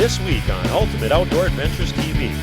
this week on Ultimate Outdoor Adventures TV.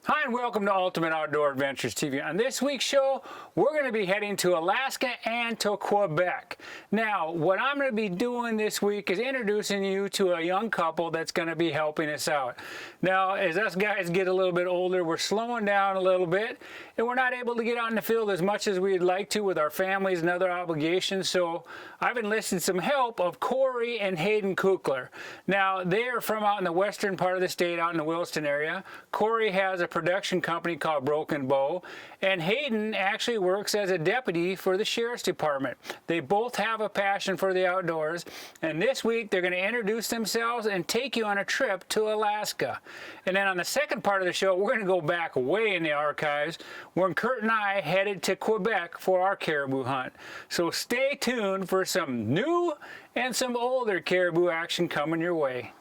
Hi and welcome to Ultimate Outdoor Adventures TV. On this week's show, we're going to be heading to Alaska and to Quebec. Now, what I'm going to be doing this week is introducing you to a young couple that's going to be helping us out. Now, as us guys get a little bit older, we're slowing down a little bit, and we're not able to get out in the field as much as we'd like to with our families and other obligations, so I've enlisted some help of Corey and Hayden Kukler. Now, they are from out in the western part of the state, out in the Williston area. Corey has a production company called Broken Bow, and Hayden actually works as a deputy for the Sheriff's Department. They both have a passion for the outdoors, and this week they're going to introduce themselves and take you on a trip to Alaska. And then on the second part of the show, we're going to go back way in the archives when Kurt and I headed to Quebec for our caribou hunt. So stay tuned for some new and some older caribou action coming your way.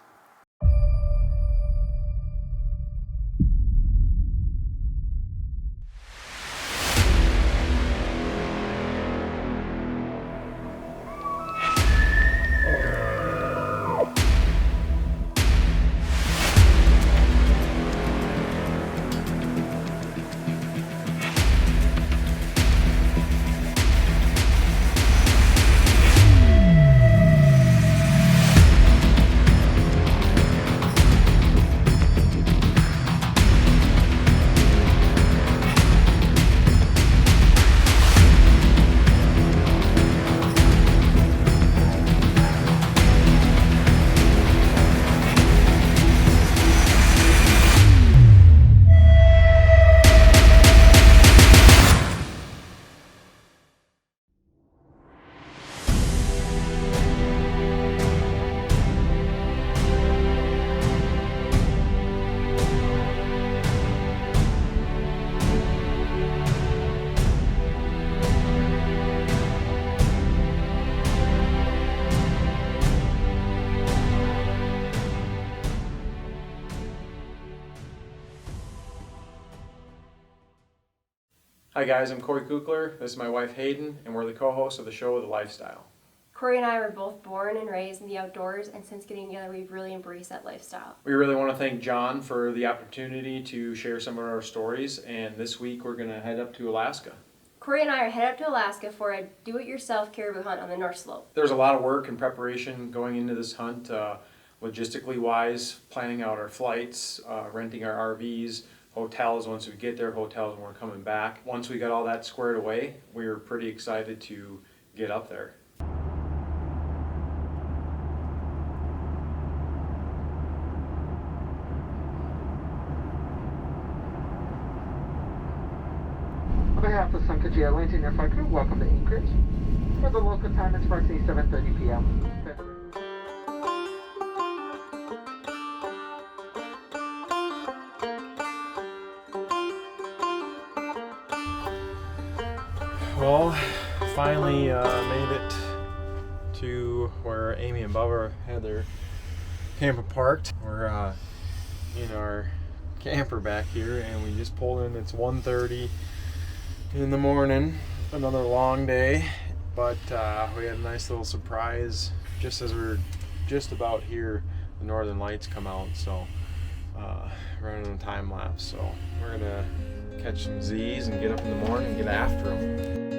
Hi guys, I'm Corey Kukler. This is my wife Hayden, and we're the co-hosts of the show The Lifestyle. Corey and I were both born and raised in the outdoors, and since getting together, we've really embraced that lifestyle. We really want to thank John for the opportunity to share some of our stories, and this week we're going to head up to Alaska. Corey and I are headed up to Alaska for a do-it-yourself caribou hunt on the North Slope. There's a lot of work and preparation going into this hunt, logistically wise, planning out our flights, renting our RVs, hotels once we get there, hotels when we're coming back. Once we got all that squared away, we were pretty excited to get up there. On behalf of Sunka Airlines and your flight crew, welcome to Anchorage. For the local time, it's approximately 7:30 p.m. Well, finally made it to where Amy and Bubba had their camper parked. We're in our camper back here, and we just pulled in. It's 1:30 in the morning. Another long day, but we had a nice little surprise just as we were just about here. The northern lights come out, so running a time lapse. So we're gonna catch some Z's and get up in the morning and get after them.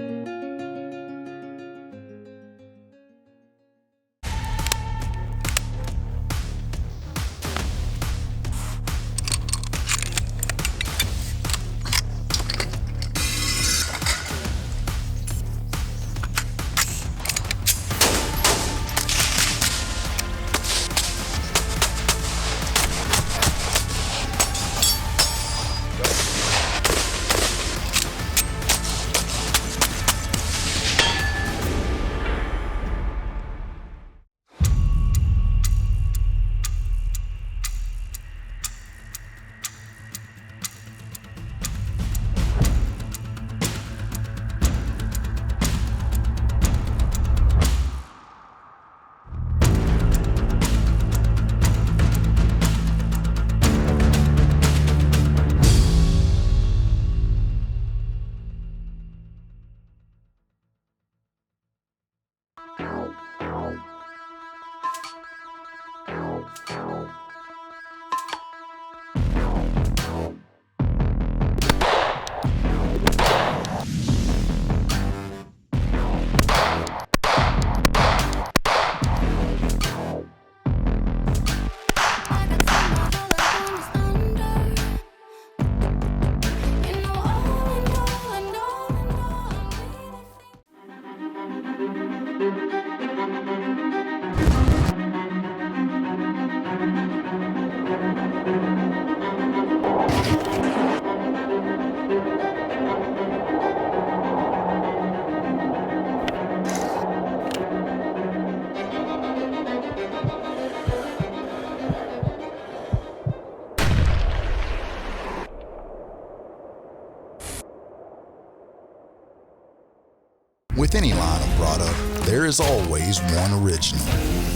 there is always one original.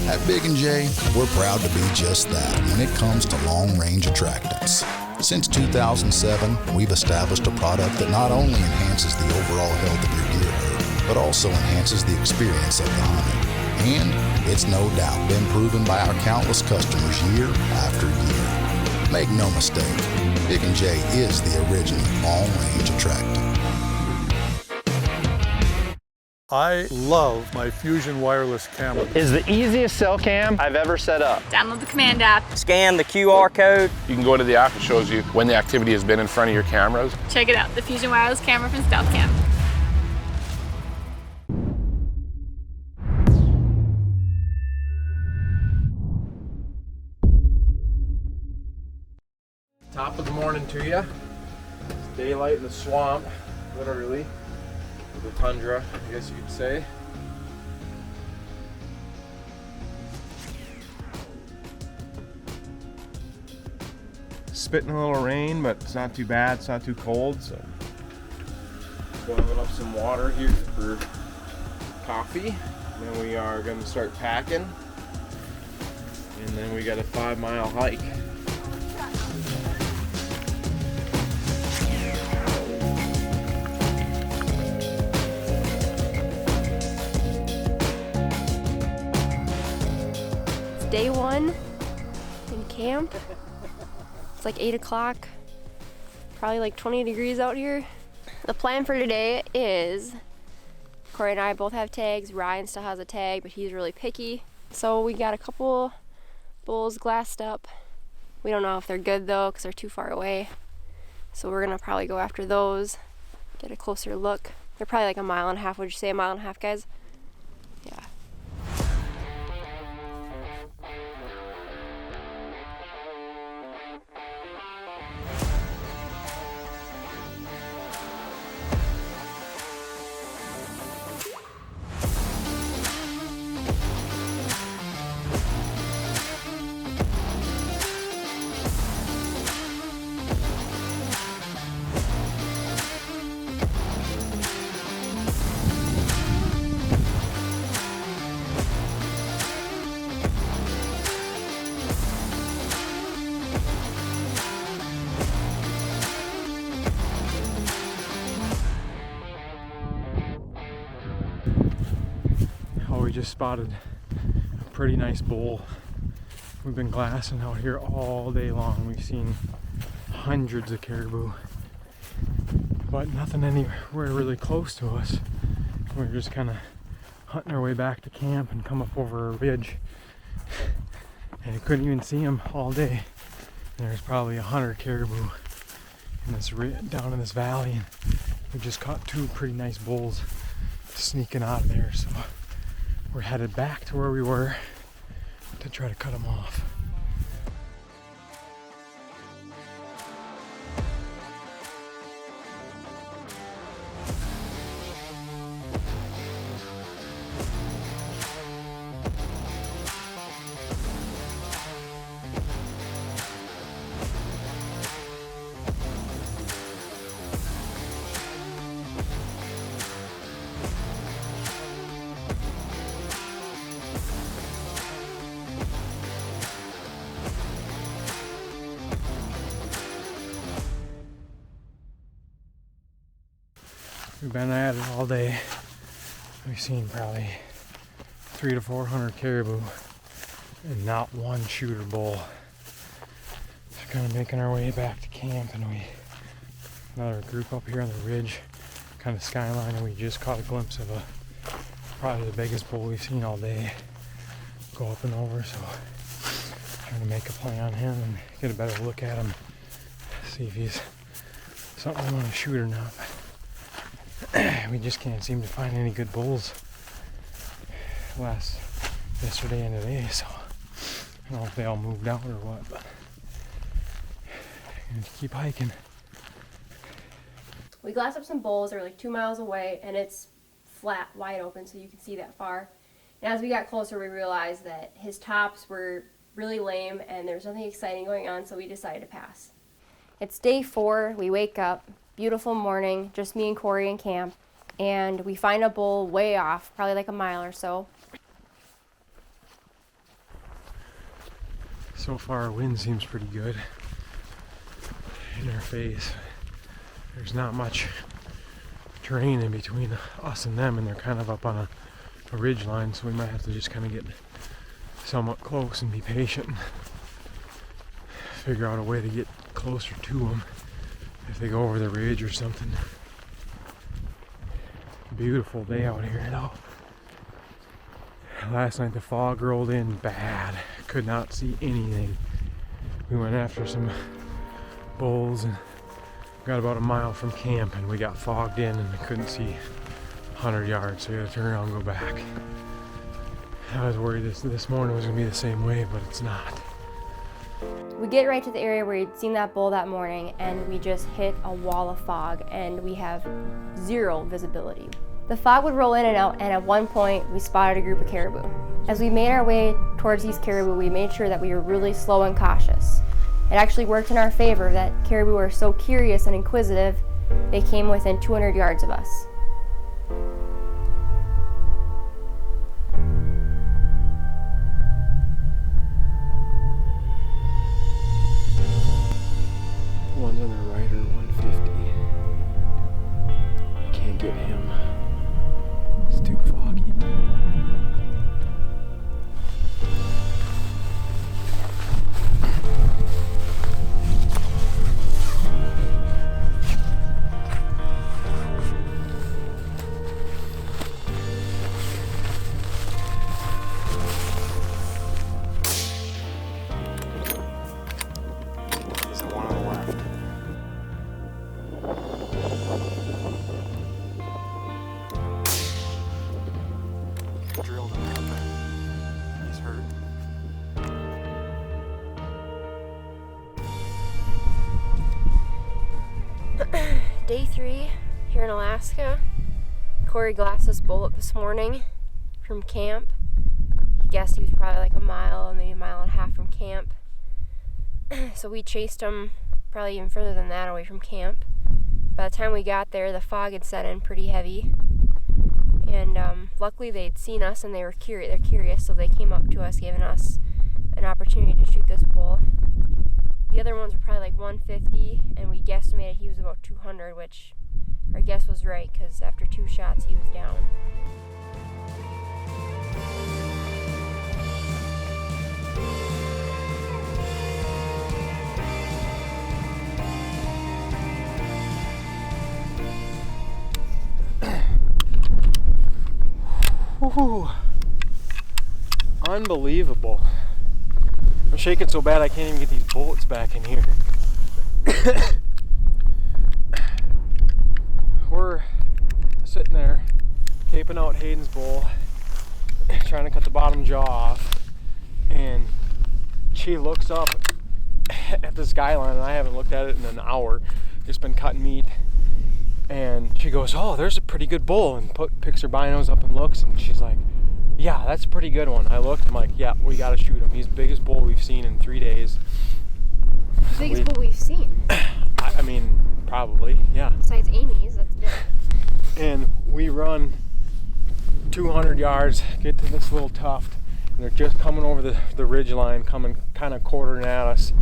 At Big & J, we're proud to be just that when it comes to long-range attractants. Since 2007, we've established a product that not only enhances the overall health of your deer herd, but also enhances the experience of the hunter. And it's no doubt been proven by our countless customers year after year. Make no mistake, Big & J is the original long-range attractant. I love my Fusion wireless camera. Is the easiest cell cam I've ever set up. Download the command app. Scan the QR code. You can go into the app, it shows you when the activity has been in front of your cameras. Check it out, the Fusion wireless camera from Stealth Cam. Top of the morning to you. It's daylight in the swamp, literally. The tundra, I guess you could say. Spitting a little rain, but it's not too bad, it's not too cold, so boiling up some water here for coffee. And then we are going to start packing. And then we got a 5-mile hike. Day one in camp. It's like 8 o'clock, probably like 20 degrees out here. The plan for today is Corey and I both have tags. Ryan still has a tag, but he's really picky. So we got a couple bulls glassed up. We don't know if they're good though, because they're too far away. So we're gonna probably go after those, get a closer look. They're probably like 1.5 miles. Would you say 1.5 miles, guys? Yeah. We just spotted a pretty nice bull. We've been glassing out here all day long. We've seen hundreds of caribou, but nothing anywhere really close to us. We're just kind of hunting our way back to camp and come up over a ridge, and you couldn't even see them all day. There's probably 100 caribou in this down in this valley, and we just caught 2 pretty nice bulls sneaking out of there. So we're headed back to where we were to try to cut them off. We've been at it all day. We've seen probably 300 to 400 caribou and not one shooter bull. So kind of making our way back to camp, and another group up here on the ridge, kind of skyline, and we just caught a glimpse of probably the biggest bull we've seen all day go up and over. So trying to make a play on him and get a better look at him, see if he's something we want to shoot or not. We just can't seem to find any good bulls yesterday and today, so I don't know if they all moved out or what, but I'm gonna keep hiking. We glassed up some bulls. They're like 2 miles away, and it's flat, wide open, so you can see that far. And as we got closer, we realized that his tops were really lame and there was nothing exciting going on, so we decided to pass. It's day 4. We wake up. Beautiful morning, just me and Corey in camp, and we find a bull way off, probably like a mile or so. So far, wind seems pretty good in our face. There's not much terrain in between us and them, and they're kind of up on a ridge line, so we might have to just kind of get somewhat close and be patient and figure out a way to get closer to them if they go over the ridge or something. Beautiful day out here though. Last night the fog rolled in bad. Could not see anything. We went after some bulls and got about a mile from camp, and we got fogged in and couldn't see 100 yards, so we had to turn around and go back. I was worried this morning was going to be the same way, but it's not. We get right to the area where we'd seen that bull that morning, and we just hit a wall of fog, and we have zero visibility. The fog would roll in and out, and at one point we spotted a group of caribou. As we made our way towards these caribou, we made sure that we were really slow and cautious. It actually worked in our favor that caribou are so curious and inquisitive, they came within 200 yards of us. One's on the right or 150. I can't get him. It's too foggy. There's the one on the left. Drilled him. He's hurt. Day 3 here in Alaska. Corey glassed this bull up this morning from camp. He guessed he was probably like a mile, maybe a mile and a half from camp. So we chased him probably even further than that away from camp. By the time we got there, the fog had set in pretty heavy. And luckily they'd seen us and they're curious, so they came up to us, giving us an opportunity to shoot this bull. The other ones were probably like 150, and we guesstimated he was about 200, which our guess was right, because after 2 shots he was down. Woohoo! Unbelievable. I'm shaking so bad I can't even get these bullets back in here. We're sitting there taping out Hayden's bull, trying to cut the bottom jaw off, and she looks up at the skyline, and I haven't looked at it in an hour, just been cutting meat, and she goes, "Oh, there's a pretty good bull," and picks her binos up and looks, and she's like, "Yeah, that's a pretty good one." I looked, I'm like, "Yeah, we gotta shoot him. He's the biggest bull we've seen in 3 days." Biggest bull we've seen. I mean, probably, yeah. Besides Amy's, that's different. And we run 200 yards, get to this little tuft, and they're just coming over the ridge line, coming kind of quartering at us.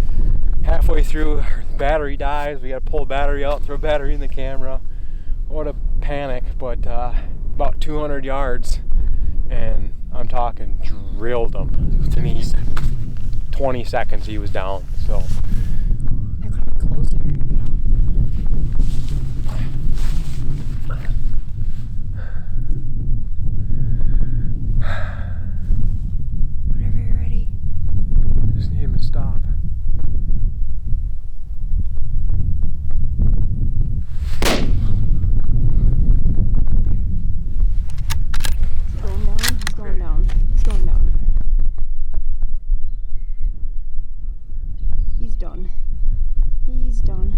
Halfway through, the battery dies. We gotta pull the battery out, throw battery in the camera. What a panic, but about 200 yards, and I'm talking drilled him. Within 20 seconds he was down, so. They're coming closer. Whenever you're ready. Just need him to stop. He's done.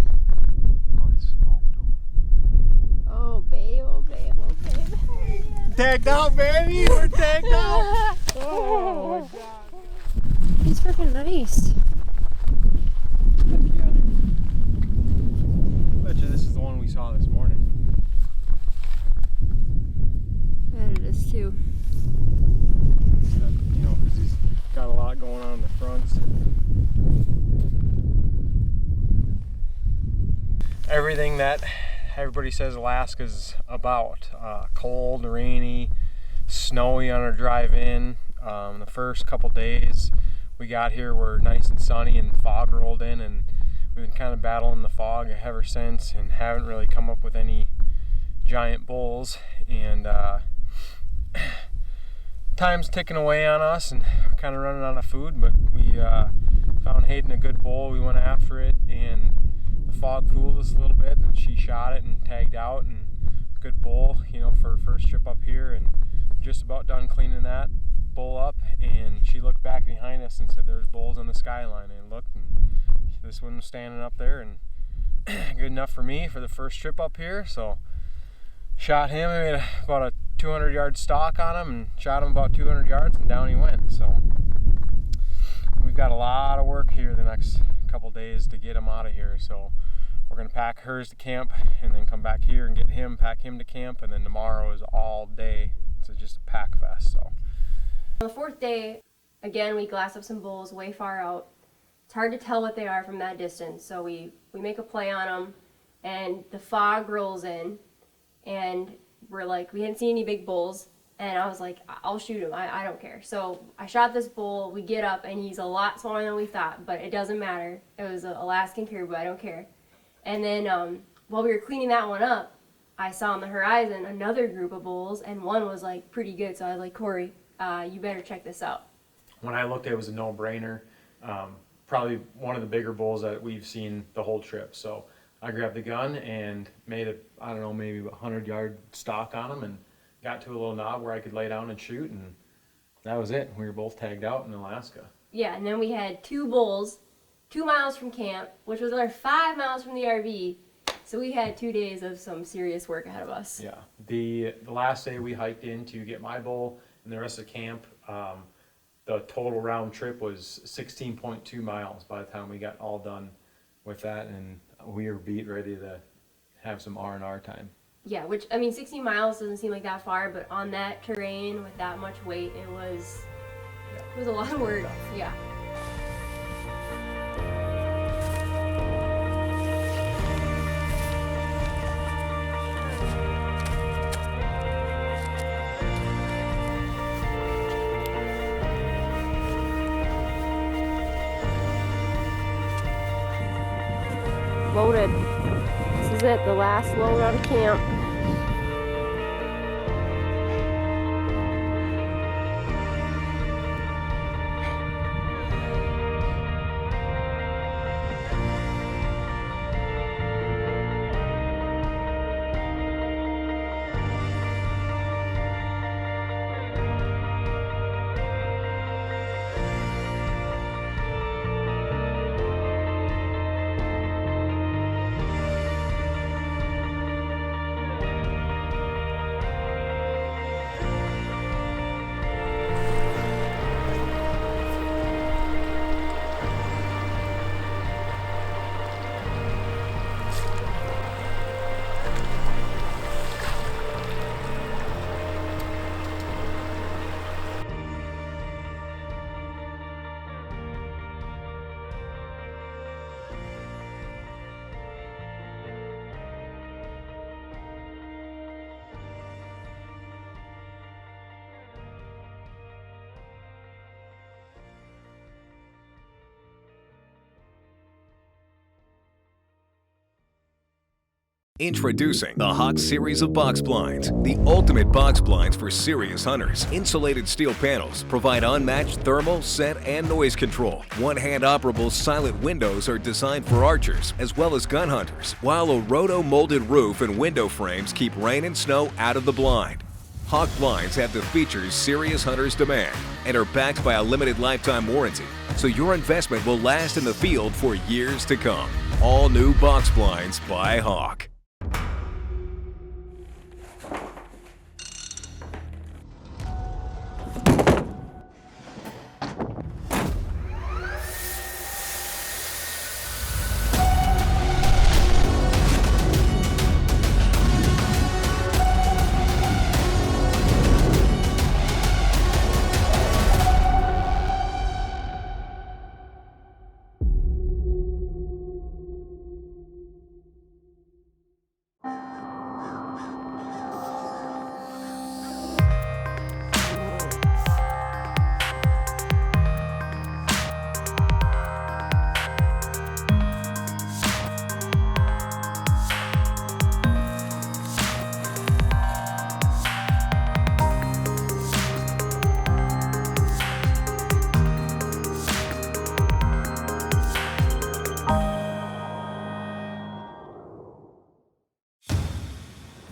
Oh, it's smoked. Oh, babe, oh, babe, oh, babe. Tagged out, baby! We're tagged out! Oh, my God. He's freaking nice. Bet you this is the one we saw this morning. everything that everybody says Alaska's about. Cold, rainy, snowy on our drive in. The first couple days we got here were nice and sunny, and fog rolled in, and we've been kind of battling the fog ever since and haven't really come up with any giant bulls. And time's ticking away on us and we're kind of running out of food, but we found Hayden a good bull. We went after it and the fog fooled us a little bit, and she shot it and tagged out, and good bull, you know, for her first trip up here. And just about done cleaning that bull up, and she looked back behind us and said there's bulls on the skyline, and looked, and this one was standing up there, and good enough for me for the first trip up here. So shot him. I made about a 200-yard stalk on him and shot him about 200 yards, and down he went. So we've got a lot of work here the next couple days to get him out of here. So we're gonna pack hers to camp and then come back here and get him, pack him to camp, and then tomorrow is all day. It's just a pack fest. So on the fourth day, again, we glass up some bulls way far out. It's hard to tell what they are from that distance, so we make a play on them, and the fog rolls in, and we're like, we hadn't seen any big bulls, and I was like, I'll shoot him, I don't care. So I shot this bull, we get up, and he's a lot smaller than we thought, but it doesn't matter. It was an Alaskan Caribou, I don't care. And then while we were cleaning that one up, I saw on the horizon another group of bulls, and one was like pretty good, so I was like, Corey, you better check this out. when I looked at it, it was a no-brainer. Probably one of the bigger bulls that we've seen the whole trip. So I grabbed the gun and made a, I don't know, maybe a 100-yard stalk on him and got to a little knob where I could lay down and shoot, and that was it. We were both tagged out in Alaska. Yeah, and then we had 2 bulls 2 miles from camp, which was another 5 miles from the RV. So we had 2 days of some serious work ahead of us. Yeah, the last day we hiked in to get my bull and the rest of camp. The total round trip was 16.2 miles by the time we got all done with that, and we were beat ready to have some R&R time. Yeah, which, I mean, 16 miles doesn't seem like that far, but on that terrain with that much weight, it was a lot of work. Yeah. Loaded. This is it, the last load out of camp. Introducing the Hawk series of box blinds, the ultimate box blinds for serious hunters. Insulated steel panels provide unmatched thermal, scent, and noise control. One-hand operable silent windows are designed for archers as well as gun hunters, while a roto-molded roof and window frames keep rain and snow out of the blind. Hawk blinds have the features serious hunters demand and are backed by a limited lifetime warranty, so your investment will last in the field for years to come. All new box blinds by Hawk.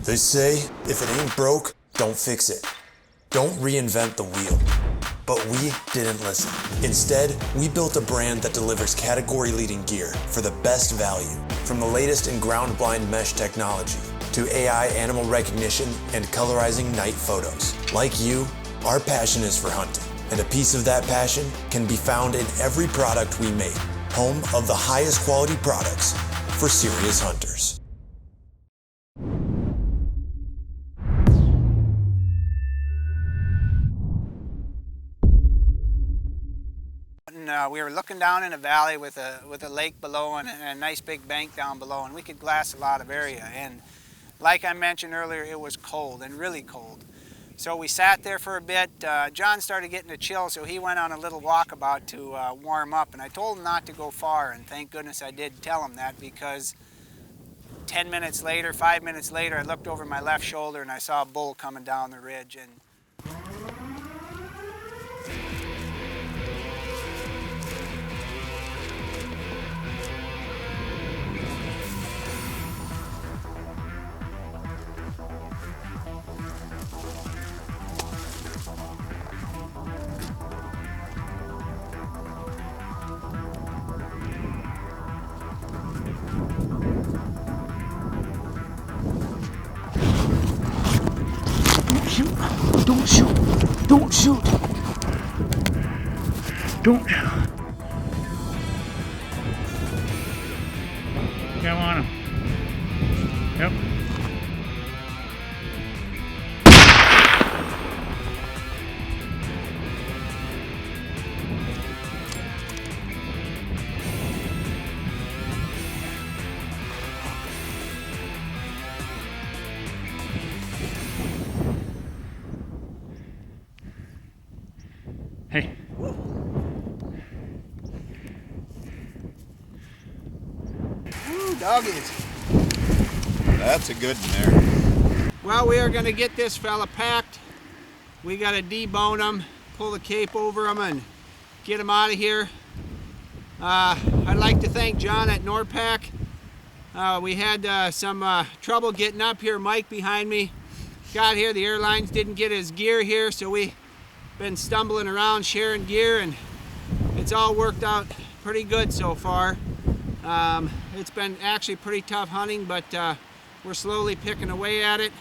They say, if it ain't broke, don't fix it. Don't reinvent the wheel. But we didn't listen. Instead, we built a brand that delivers category-leading gear for the best value. From the latest in ground-blind mesh technology to AI animal recognition and colorizing night photos. Like you, our passion is for hunting. And a piece of that passion can be found in every product we make. Home of the highest quality products for serious hunters. We were looking down in a valley with a lake below and a nice big bank down below, and we could glass a lot of area. And like I mentioned earlier, it was cold and really cold. So we sat there for a bit. John started getting a chill, so he went on a little walkabout to warm up. And I told him not to go far, and thank goodness I did tell him that, because 10 minutes later, 5 minutes later, I looked over my left shoulder and I saw a bull coming down the ridge. And Don't shoot! Don't shoot! Don't! Go on him. Yep. Hey. Woo, doggies. That's a good one there. Well, we are going to get this fella packed. We got to debone him, pull the cape over him, and get him out of here. I'd like to thank John at NordPack. We had some trouble getting up here. Mike behind me got here. The airlines didn't get his gear here, so we been stumbling around sharing gear, and it's all worked out pretty good so far. It's been actually pretty tough hunting, but we're slowly picking away at it.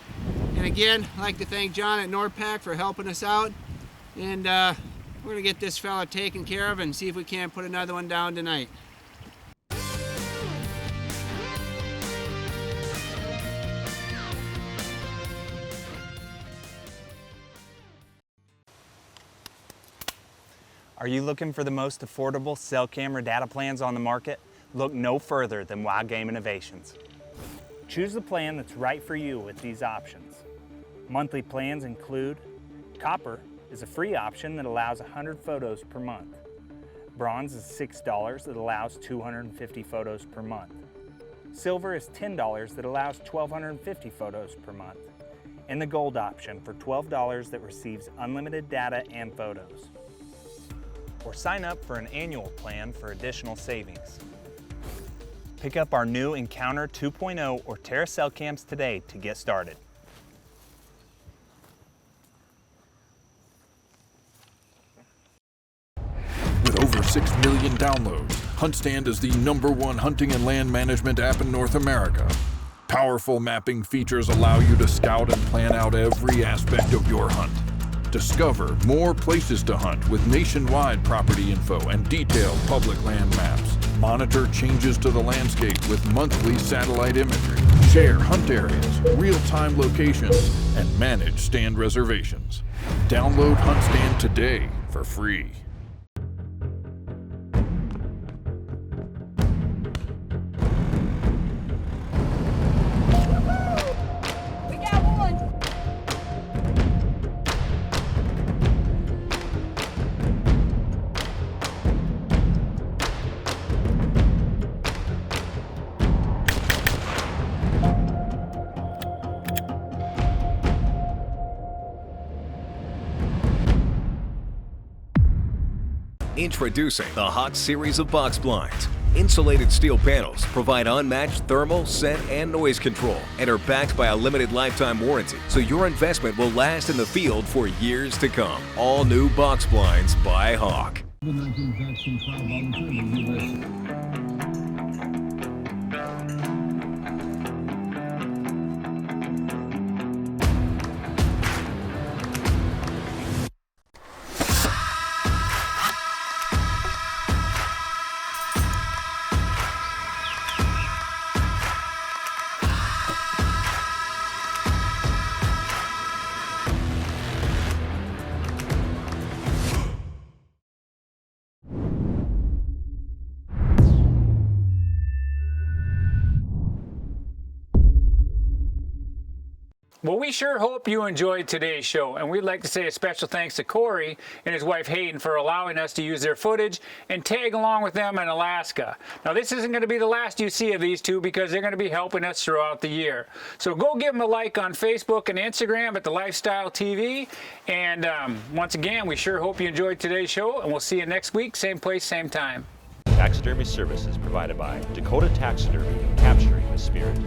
And again, I'd like to thank John at NordPack for helping us out. And we're gonna get this fella taken care of and see if we can't put another one down tonight. Are you looking for the most affordable cell camera data plans on the market? Look no further than Wild Game Innovations. Choose the plan that's right for you with these options. Monthly plans include Copper is a free option that allows 100 photos per month. Bronze is $6 that allows 250 photos per month. Silver is $10 that allows 1,250 photos per month. And the Gold option for $12 that receives unlimited data and photos. Or sign up for an annual plan for additional savings. Pick up our new Encounter 2.0 or Terra cell cams today to get started. With over 6 million downloads, HuntStand is the #1 hunting and land management app in North America. Powerful mapping features allow you to scout and plan out every aspect of your hunt. Discover more places to hunt with nationwide property info and detailed public land maps. Monitor changes to the landscape with monthly satellite imagery. Share hunt areas, real-time locations, and manage stand reservations. Download HuntStand today for free. Introducing the Hot series of box blinds. Insulated steel panels provide unmatched thermal, scent, and noise control and are backed by a limited lifetime warranty, so your investment will last in the field for years to come. All new box blinds by Hawk. Well, we sure hope you enjoyed today's show, and we'd like to say a special thanks to Corey and his wife Hayden for allowing us to use their footage and tag along with them in Alaska. Now, this isn't going to be the last you see of these two because they're going to be helping us throughout the year. So go give them a like on Facebook and Instagram at The Lifestyle TV. And once again, we sure hope you enjoyed today's show, and we'll see you next week, same place, same time. Taxidermy services provided by Dakota Taxidermy, capturing the spirit.